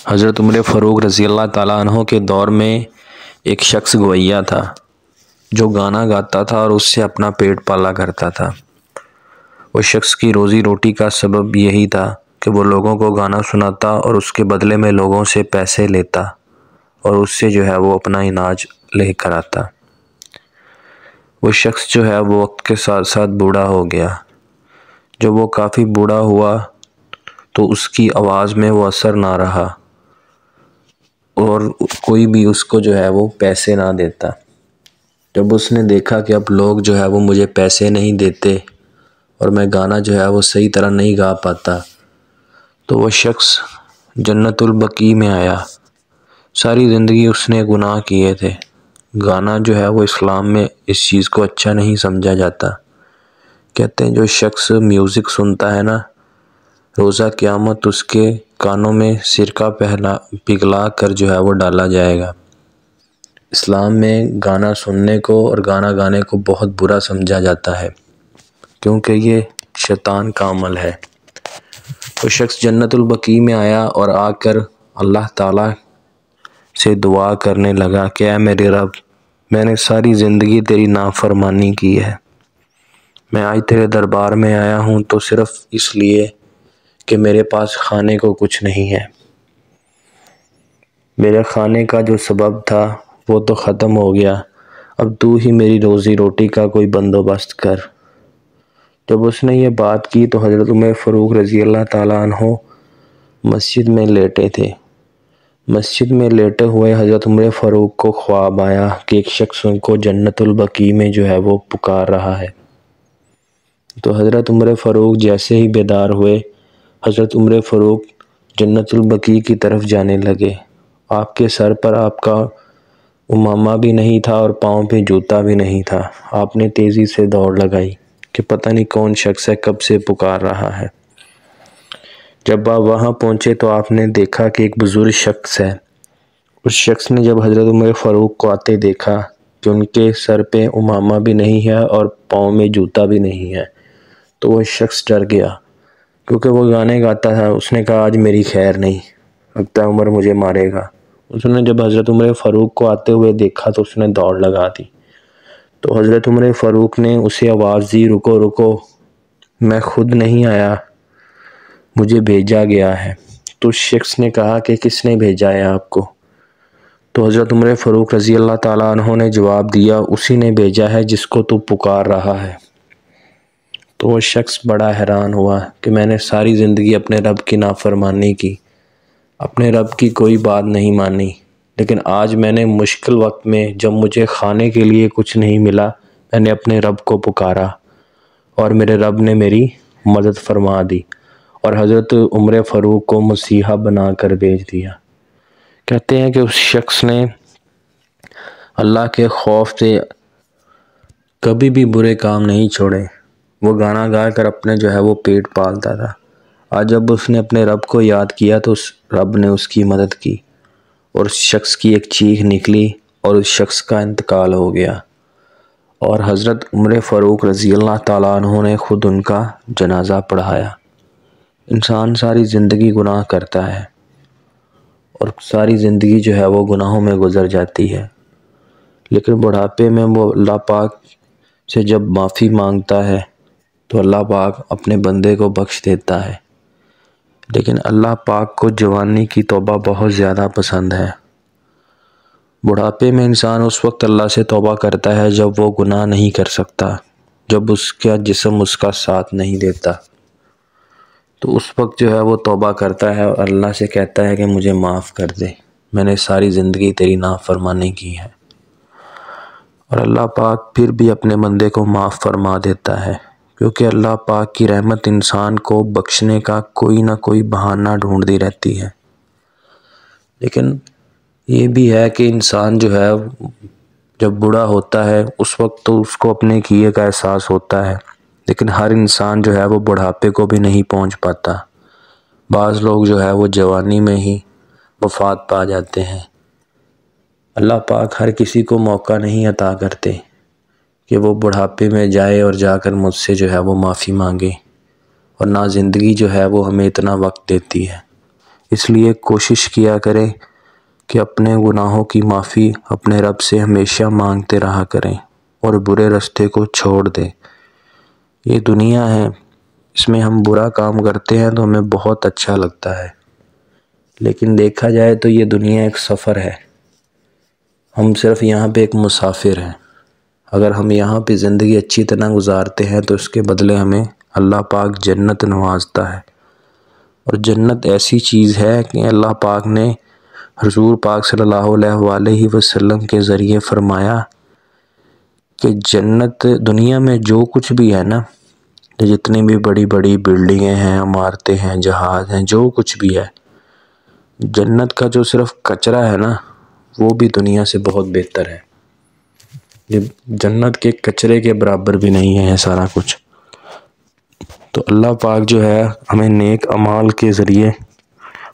حضرت عمر فاروق رضی اللہ تعالیٰ عنہ کے دور میں ایک شخص گویا تھا جو گانا گاتا تھا اور اس سے اپنا پیٹ پالا کرتا تھا۔ وہ شخص کی روزی روٹی کا سبب یہی تھا کہ وہ لوگوں کو گانا سناتا اور اس کے بدلے میں لوگوں سے پیسے لیتا اور اس سے وہ اپنا علاج لے کر آتا۔ وہ شخص وہ وقت کے ساتھ ساتھ بوڑھا ہو گیا۔ جب وہ کافی بوڑھا ہوا تو اس کی آواز میں وہ اثر نہ رہا اور کوئی بھی اس کو وہ پیسے نہ دیتا۔ جب اس نے دیکھا کہ اب لوگ وہ مجھے پیسے نہیں دیتے اور میں گانا وہ صحیح طرح نہیں گا پاتا، تو وہ شخص جنت البقیع میں آیا۔ ساری زندگی اس نے گناہ کیے تھے۔ گانا وہ اسلام میں اس چیز کو اچھا نہیں سمجھا جاتا۔ کہتے ہیں جو شخص میوزک سنتا ہے نا، روزہ قیامت اس کے کانوں میں سرکہ پگھلا کر وہ ڈالا جائے گا۔ اسلام میں گانا سننے کو اور گانا گانے کو بہت برا سمجھا جاتا ہے، کیونکہ یہ شیطان کا عمل ہے۔ وہ شخص جنت البقیع میں آیا اور آ کر اللہ تعالیٰ سے دعا کرنے لگا کہ اے میرے رب، میں نے ساری زندگی تیری نافرمانی کی ہے۔ میں آج تیرے دربار میں آیا ہوں تو صرف اس لیے کہ میرے پاس کھانے کو کچھ نہیں ہے۔ میرے کھانے کا جو سبب تھا وہ تو ختم ہو گیا، اب تو ہی میری روزی روٹی کا کوئی بندوبست کر۔ جب اس نے یہ بات کی تو حضرت عمر فاروق رضی اللہ تعالیٰ عنہ مسجد میں لیٹے تھے۔ مسجد میں لیٹے ہوئے حضرت عمر فاروق کو خواب آیا کہ ایک شخص ان کو جنت البقیع میں وہ پکار رہا ہے۔ تو حضرت عمر فاروق جیسے ہی بیدار ہوئے، حضرت عمر فاروق جنت البقیع کی طرف جانے لگے۔ آپ کے سر پر آپ کا امامہ بھی نہیں تھا اور پاؤں پہ جوتا بھی نہیں تھا۔ آپ نے تیزی سے دوڑ لگائی کہ پتہ نہیں کون شخص ہے، کب سے پکار رہا ہے۔ جب آپ وہاں پہنچے تو آپ نے دیکھا کہ ایک بزرگ شخص ہے۔ اس شخص نے جب حضرت عمر فاروق کو آتے دیکھا کہ ان کے سر پہ امامہ بھی نہیں ہے اور پاؤں میں جوتا بھی نہیں ہے، تو وہ شخص ڈر گیا، کیونکہ وہ گانے گاتا تھا۔ اس نے کہا آج میری خیر نہیں، لگتا ہے عمر مجھے مارے گا۔ اس نے جب حضرت عمر فاروق کو آتے ہوئے دیکھا تو اس نے دوڑ لگا دی۔ تو حضرت عمر فاروق نے اسے آواز دی، رکو رکو، میں خود نہیں آیا، مجھے بھیجا گیا ہے۔ تو اس شخص نے کہا کہ کس نے بھیجا ہے آپ کو؟ تو حضرت عمر فاروق رضی اللہ تعالیٰ عنہ نے جواب دیا، اسی نے بھیجا ہے جس کو تو پکار رہا ہے۔ تو وہ شخص بڑا حیران ہوا کہ میں نے ساری زندگی اپنے رب کی نافرمانی کی، اپنے رب کی کوئی بات نہیں مانی، لیکن آج میں نے مشکل وقت میں جب مجھے کھانے کے لیے کچھ نہیں ملا، میں نے اپنے رب کو پکارا اور میرے رب نے میری مدد فرما دی اور حضرت عمر فاروق کو مسیحا بنا کر بھیج دیا۔ کہتے ہیں کہ اس شخص نے اللہ کے خوف سے کبھی بھی برے کام نہیں چھوڑے۔ وہ گانا گا کر اپنے وہ پیٹ پالتا تھا۔ آج جب اس نے اپنے رب کو یاد کیا تو اس رب نے اس کی مدد کی اور اس شخص کی ایک چیخ نکلی اور اس شخص کا انتقال ہو گیا، اور حضرت عمر فاروق رضی اللہ تعالیٰ عنہ نے خود ان کا جنازہ پڑھایا۔ انسان ساری زندگی گناہ کرتا ہے اور ساری زندگی وہ گناہوں میں گزر جاتی ہے، لیکن بڑھاپے میں وہ اللہ پاک سے جب معافی مانگتا ہے تو اللہ پاک اپنے بندے کو بخش دیتا ہے۔ لیکن اللہ پاک کو جوانی کی توبہ بہت زیادہ پسند ہے۔ بڑھاپے میں انسان اس وقت اللہ سے توبہ کرتا ہے جب وہ گناہ نہیں کر سکتا، جب اس کا جسم اس کا ساتھ نہیں دیتا، تو اس وقت وہ توبہ کرتا ہے اور اللہ سے کہتا ہے کہ مجھے معاف کر دے، میں نے ساری زندگی تیری نافرمانی کی ہے۔ اور اللہ پاک پھر بھی اپنے بندے کو معاف فرما دیتا ہے، کیونکہ اللہ پاک کی رحمت انسان کو بخشنے کا کوئی نہ کوئی بہانہ ڈھونڈتی رہتی ہے۔ لیکن یہ بھی ہے کہ انسان جب بوڑھا ہوتا ہے اس وقت تو اس کو اپنے کیے کا احساس ہوتا ہے، لیکن ہر انسان وہ بڑھاپے کو بھی نہیں پہنچ پاتا۔ بعض لوگ وہ جوانی میں ہی وفات پا جاتے ہیں۔ اللہ پاک ہر کسی کو موقع نہیں عطا کرتے کہ وہ بڑھاپے میں جائے اور جا کر مجھ سے وہ معافی مانگے، اور نہ زندگی وہ ہمیں اتنا وقت دیتی ہے۔ اس لیے کوشش کیا کریں کہ اپنے گناہوں کی معافی اپنے رب سے ہمیشہ مانگتے رہا کریں اور برے راستے کو چھوڑ دیں۔ یہ دنیا ہے، اس میں ہم برا کام کرتے ہیں تو ہمیں بہت اچھا لگتا ہے، لیکن دیکھا جائے تو یہ دنیا ایک سفر ہے، ہم صرف یہاں پہ ایک مسافر ہیں۔ اگر ہم یہاں پہ زندگی اچھی طرح گزارتے ہیں تو اس کے بدلے ہمیں اللہ پاک جنت نوازتا ہے، اور جنت ایسی چیز ہے کہ اللہ پاک نے حضور پاک صلی اللہ علیہ وسلم کے ذریعے فرمایا کہ جنت دنیا میں جو کچھ بھی ہے نا، جتنی بھی بڑی بڑی بلڈنگیں ہیں، عمارتیں ہیں، جہاز ہیں، جو کچھ بھی ہے، جنت کا جو صرف کچرا ہے نا وہ بھی دنیا سے بہت بہتر ہے۔ یہ جنت کے کچرے کے برابر بھی نہیں ہے سارا کچھ۔ تو اللہ پاک جو ہے ہمیں نیک اعمال کے ذریعے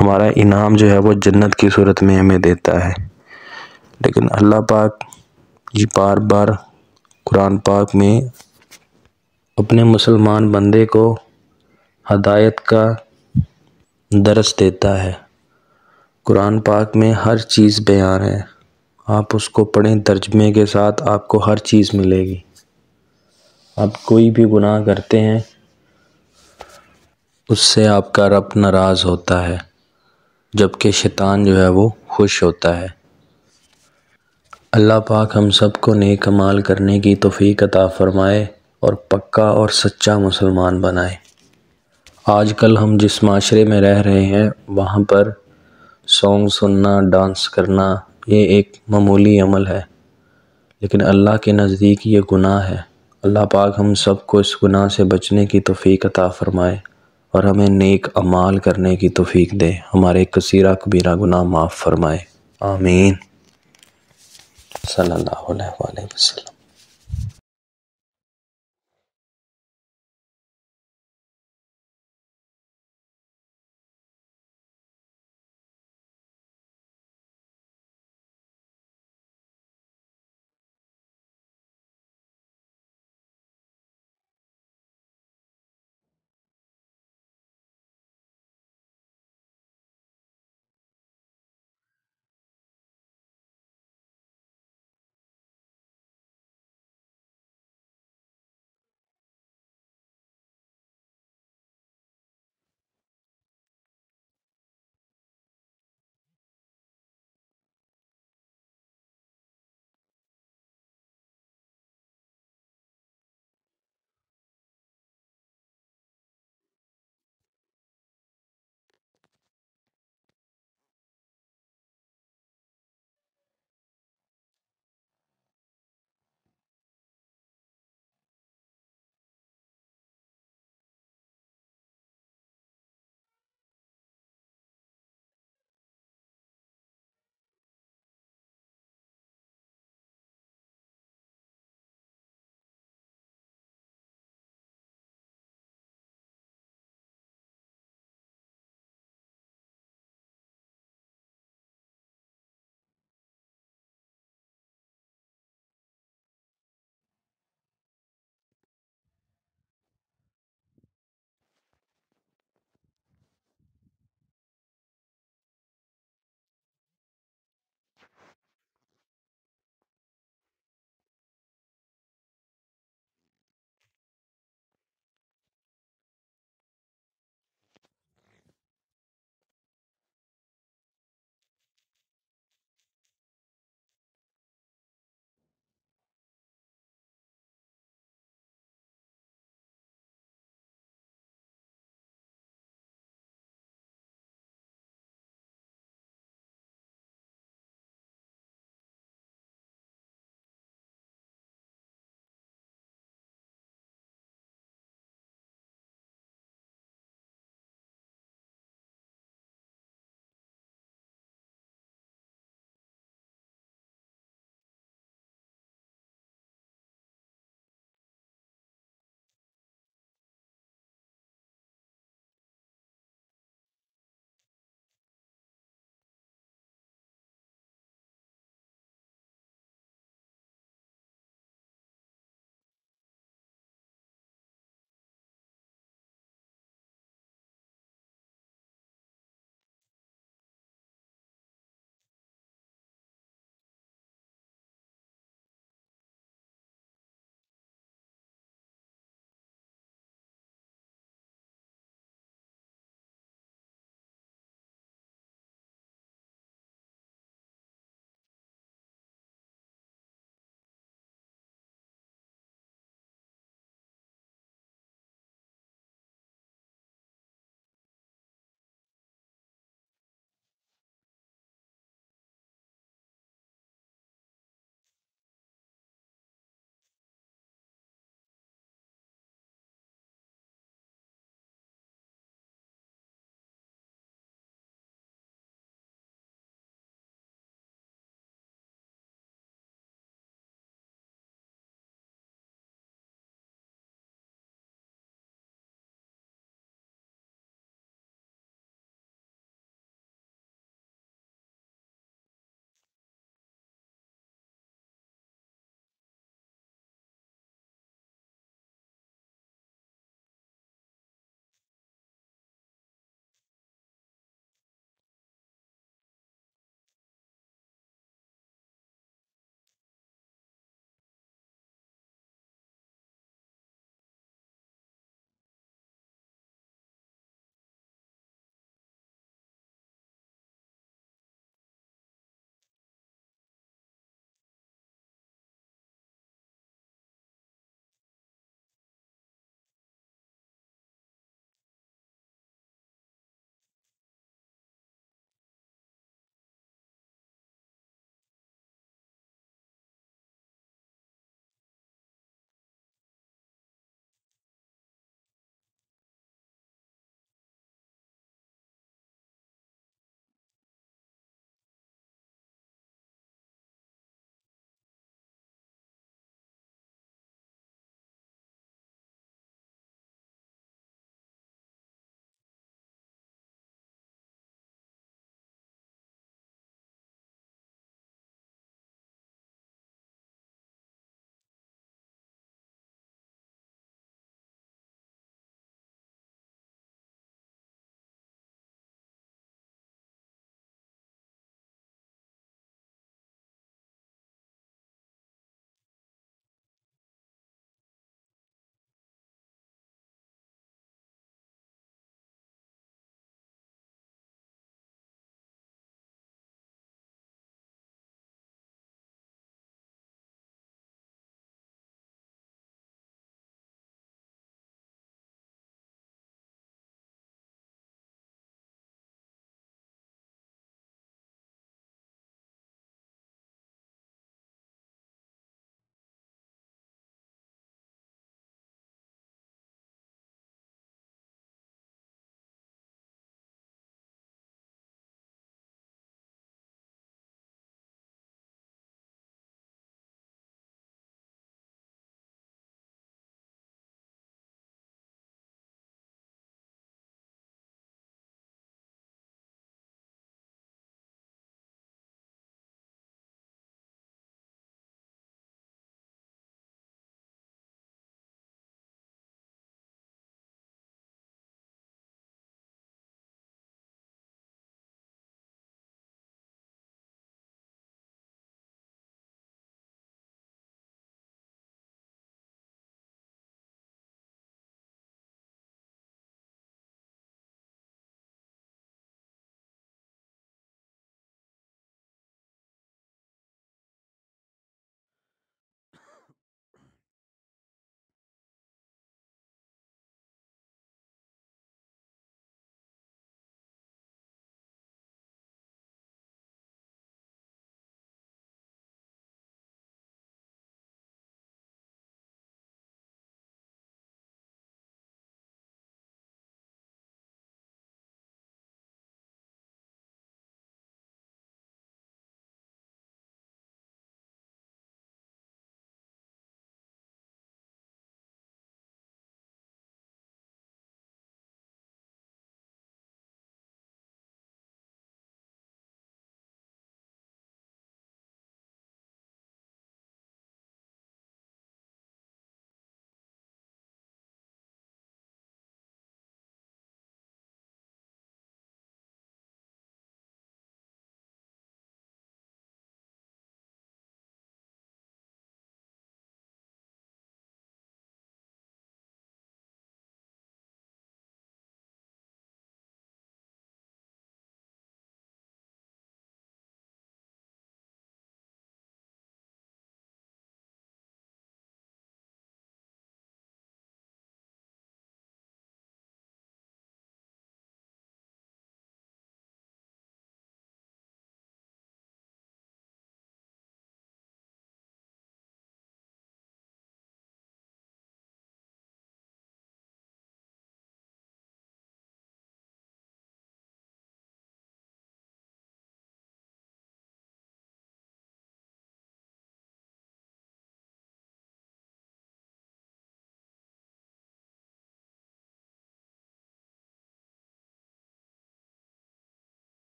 ہمارا انعام جو ہے وہ جنت کی صورت میں ہمیں دیتا ہے، لیکن اللہ پاک جی بار بار قرآن پاک میں اپنے مسلمان بندے کو ہدایت کا درس دیتا ہے۔ قرآن پاک میں ہر چیز بیان ہے، آپ اس کو پڑھیں ترجمے کے ساتھ، آپ کو ہر چیز ملے گی۔ آپ کوئی بھی گناہ کرتے ہیں اس سے آپ کا رب ناراض ہوتا ہے، جبکہ شیطان جو ہے وہ خوش ہوتا ہے۔ اللہ پاک ہم سب کو نیک اعمال کرنے کی توفیق عطا فرمائے اور پکا اور سچا مسلمان بنائے۔ آج کل ہم جس معاشرے میں رہ رہے ہیں وہاں پر سانگ سننا، ڈانس کرنا یہ ایک معمولی عمل ہے، لیکن اللہ کے نزدیک یہ گناہ ہے۔ اللہ پاک ہم سب کو اس گناہ سے بچنے کی توفیق عطا فرمائے اور ہمیں نیک اعمال کرنے کی توفیق دے، ہمارے کثیرہ کبیرہ گناہ معاف فرمائے، آمین۔ صلی اللہ علیہ وسلم۔